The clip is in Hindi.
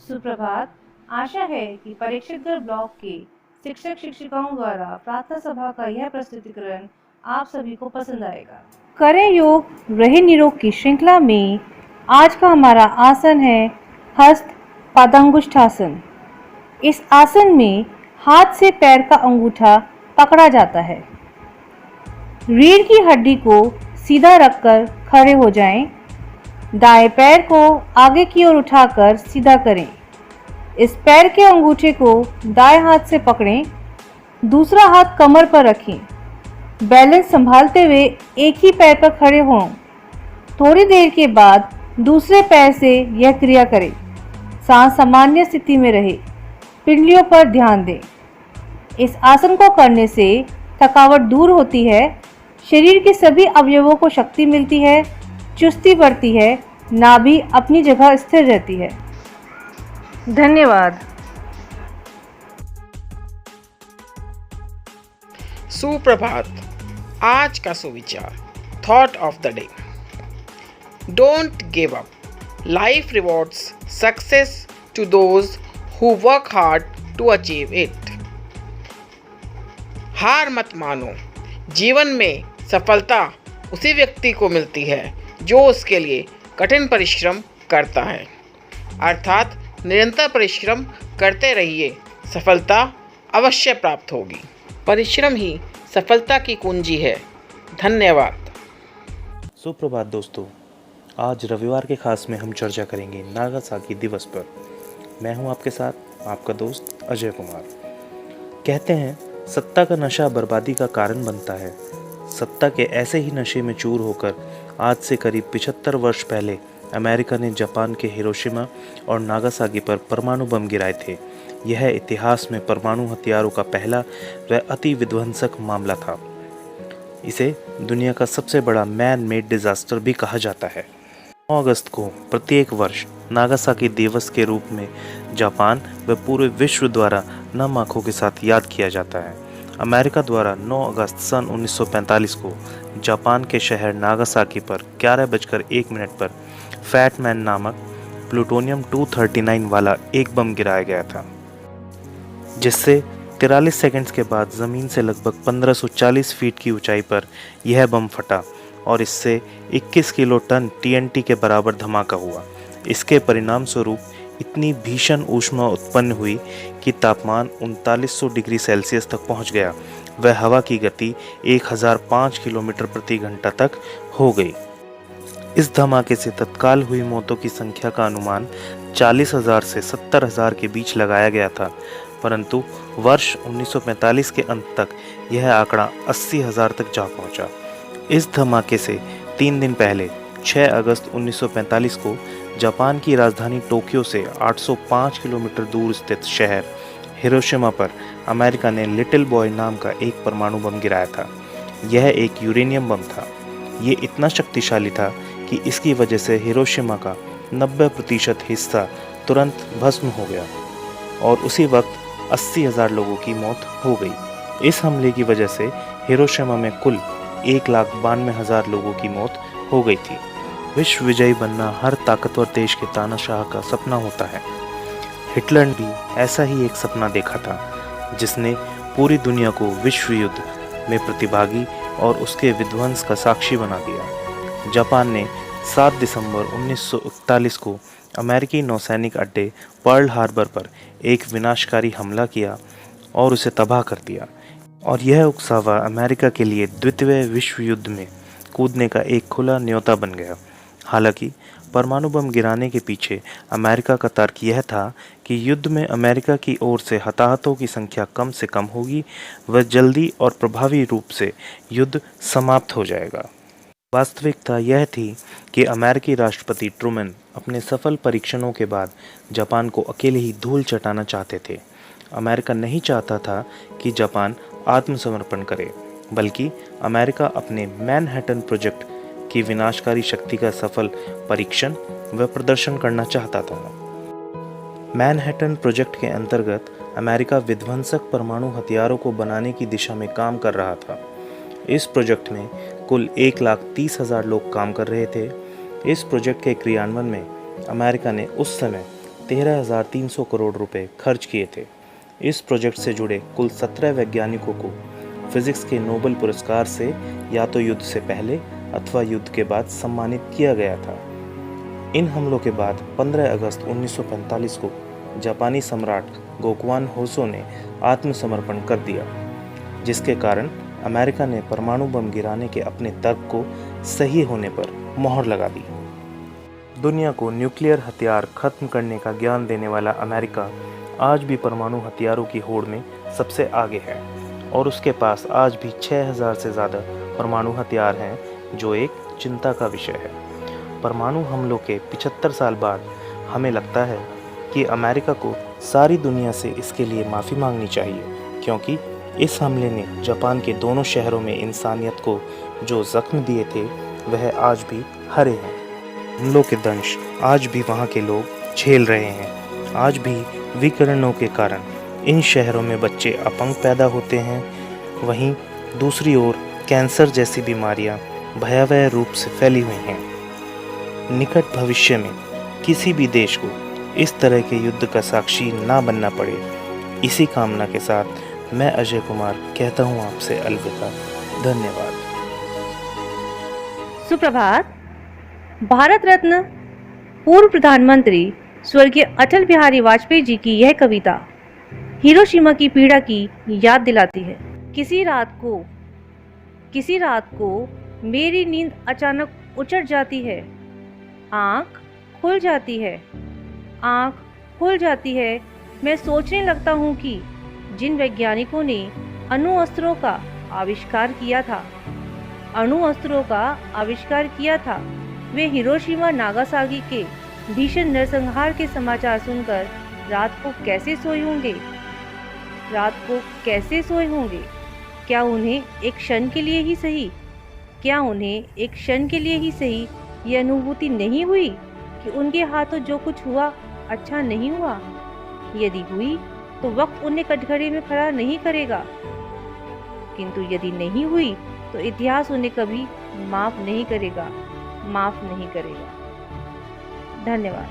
सुप्रभात। आशा है कि परीक्षितगढ़ ब्लॉक के शिक्षक शिक्षिकाओं द्वारा प्रार्थना सभा का यह प्रस्तुतिकरण आप सभी को पसंद आएगा। करें योग रहे निरोग की श्रृंखला में आज का हमारा आसन है हस्त पादांगुष्ठासन। इस आसन में हाथ से पैर का अंगूठा पकड़ा जाता है। रीढ़ की हड्डी को सीधा रखकर खड़े हो जाएं। दाएं पैर को आगे की ओर उठाकर सीधा करें। इस पैर के अंगूठे को दाएं हाथ से पकड़ें, दूसरा हाथ कमर पर रखें। बैलेंस संभालते हुए एक ही पैर पर खड़े हों। थोड़ी देर के बाद दूसरे पैर से यह क्रिया करें। सांस सामान्य स्थिति में रहे। पिंडलियों पर ध्यान दें। इस आसन को करने से थकावट दूर होती है, शरीर के सभी अवयवों को शक्ति मिलती है, चुस्ती बढ़ती है, नाभि अपनी जगह स्थिर रहती है। धन्यवाद। सुप्रभात। आज का सुविचार, thought of the day. Don't give up, life rewards success to those who work hard to achieve it. हार मत मानो, जीवन में सफलता उसी व्यक्ति को मिलती है जो उसके लिए कठिन परिश्रम करता है। अर्थात निरंतर परिश्रम करते रहिए, सफलता अवश्य प्राप्त होगी। परिश्रम ही सफलता की कुंजी है। धन्यवाद। सुप्रभात दोस्तों, आज रविवार के खास में हम चर्चा करेंगे नागासाकी दिवस पर। मैं हूं आपके साथ आपका दोस्त अजय कुमार। कहते हैं सत्ता का नशा बर्बादी का कारण बनता है। सत्ता के ऐसे ही नशे में चूर होकर आज से करीब 75 वर्ष पहले अमेरिका ने जापान के हिरोशिमा और नागासाकी पर परमाणु बम गिराए थे। यह इतिहास में परमाणु हथियारों का पहला व अति विध्वंसक मामला था। इसे दुनिया का सबसे बड़ा मैन मेड डिजास्टर भी कहा जाता है। 9 अगस्त को प्रत्येक वर्ष नागासाकी दिवस के रूप में जापान व पूरे विश्व द्वारा नम आंखों के साथ याद किया जाता है। अमेरिका द्वारा 9 अगस्त सन 1945 को जापान के शहर नागासाकी पर 11:01 पर फैट मैन नामक प्लूटोनियम 239 वाला एक बम गिराया गया था, जिससे 43 सेकंड्स के बाद ज़मीन से लगभग 1540 फीट की ऊंचाई पर यह बम फटा और इससे 21 किलो टन TNT के बराबर धमाका हुआ। इसके परिणाम स्वरूप इतनी भीषण ऊष्मा उत्पन्न हुई कि तापमान 3900 डिग्री सेल्सियस तक पहुंच गया। वह हवा की गति 1005 किलोमीटर प्रति घंटा तक हो गई। इस धमाके से तत्काल हुई मौतों की संख्या का अनुमान 40,000 से 70,000 के बीच लगाया गया था, परंतु वर्ष 1945 के अंत तक यह आंकड़ा 80,000 तक जा पहुंचा। इस धमाके से 3 दिन पहले 6 अगस्त 1945 को जापान की राजधानी टोक्यो से 805 किलोमीटर दूर स्थित शहर हिरोशिमा पर अमेरिका ने लिटिल बॉय नाम का एक परमाणु बम गिराया था। यह एक यूरेनियम बम था। ये इतना शक्तिशाली था कि इसकी वजह से हिरोशिमा का 90% हिस्सा तुरंत भस्म हो गया और उसी वक्त 80,000 लोगों की मौत हो गई। इस हमले की वजह से हिरोशिमा में कुल 1,92,000 लोगों की मौत हो गई थी। विश्व विजयी बनना हर ताकतवर देश के तानाशाह का सपना होता है। हिटलर ने भी ऐसा ही एक सपना देखा था, जिसने पूरी दुनिया को विश्व युद्ध में प्रतिभागी और उसके विध्वंस का साक्षी बना दिया। जापान ने 7 दिसंबर 1941 को अमेरिकी नौसैनिक अड्डे पर्ल हार्बर पर एक विनाशकारी हमला किया और उसे तबाह कर दिया, और यह उकसावा अमेरिका के लिए द्वितीय विश्व युद्ध में कूदने का एक खुला न्योता बन गया। हालांकि परमाणु बम गिराने के पीछे अमेरिका का तर्क यह था कि युद्ध में अमेरिका की ओर से हताहतों की संख्या कम से कम होगी व जल्दी और प्रभावी रूप से युद्ध समाप्त हो जाएगा। वास्तविकता यह थी कि अमेरिकी राष्ट्रपति ट्रूमैन अपने सफल परीक्षणों के बाद जापान को अकेले ही धूल चटाना चाहते थे। अमेरिका नहीं चाहता था कि जापान आत्मसमर्पण करे, बल्कि अमेरिका अपने मैनहट्टन प्रोजेक्ट की विनाशकारी शक्ति का सफल परीक्षण व प्रदर्शन करना चाहता था। मैनहट्टन प्रोजेक्ट के अंतर्गत अमेरिका विध्वंसक परमाणु हथियारों को बनाने की दिशा में काम कर रहा था। इस प्रोजेक्ट में कुल 1,30,000 लोग काम कर रहे थे। इस प्रोजेक्ट के क्रियान्वयन में अमेरिका ने उस समय 13,300 करोड़ रुपए खर्च किए थे। इस प्रोजेक्ट से जुड़े कुल 17 वैज्ञानिकों को फिजिक्स के नोबेल पुरस्कार से या तो युद्ध से पहले अथवा युद्ध के बाद सम्मानित किया गया था। इन हमलों के बाद 15 अगस्त 1945 को जापानी सम्राट गोकुआन होसो ने आत्मसमर्पण कर दिया, जिसके कारण अमेरिका ने परमाणु बम गिराने के अपने तर्क को सही होने पर मोहर लगा दी। दुनिया को न्यूक्लियर हथियार खत्म करने का ज्ञान देने वाला अमेरिका आज भी परमाणु हथियारों की होड़ में सबसे आगे है और उसके पास आज भी 6000 से ज़्यादा परमाणु हथियार हैं, जो एक चिंता का विषय है। परमाणु हमलों के 75 साल बाद हमें लगता है कि अमेरिका को सारी दुनिया से इसके लिए माफ़ी मांगनी चाहिए, क्योंकि इस हमले ने जापान के दोनों शहरों में इंसानियत को जो जख्म दिए थे वह आज भी हरे हैं। हमलों के दंश आज भी वहाँ के लोग झेल रहे हैं। आज भी विकिरणों के कारण इन शहरों में बच्चे अपंग पैदा होते हैं। वहीं दूसरी ओर कैंसर जैसी बीमारियां भयावह रूप से फैली हुई हैं। निकट भविष्य में किसी भी देश को इस तरह के युद्ध का साक्षी ना बनना पड़े, इसी कामना के साथ मैं अजय कुमार कहता हूँ आपसे अलविदा। धन्यवाद। सुप्रभात। भारत रत्न पूर्व प्रधानमंत्री स्वर्गीय अटल बिहारी वाजपेयी जी की यह कविता हिरोशिमा की पीड़ा की याद दिलाती है। किसी रात को मेरी नींद अचानक उचट जाती है, आँख खुल जाती है। मैं सोचने लगता हूँ कि जिन वैज्ञानिकों ने अणु अस्त्रों का आविष्कार किया था वे हिरोशिमा नागासाकी के भीषण नरसंहार के समाचार सुनकर रात को कैसे सोए होंगे। क्या उन्हें एक क्षण के लिए ही सही ये अनुभूति नहीं हुई कि उनके हाथों जो कुछ हुआ अच्छा नहीं हुआ? यदि हुई तो वक्त उन्हें कटघरे में खड़ा नहीं करेगा, किंतु यदि नहीं हुई तो इतिहास उन्हें कभी माफ नहीं करेगा। धन्यवाद।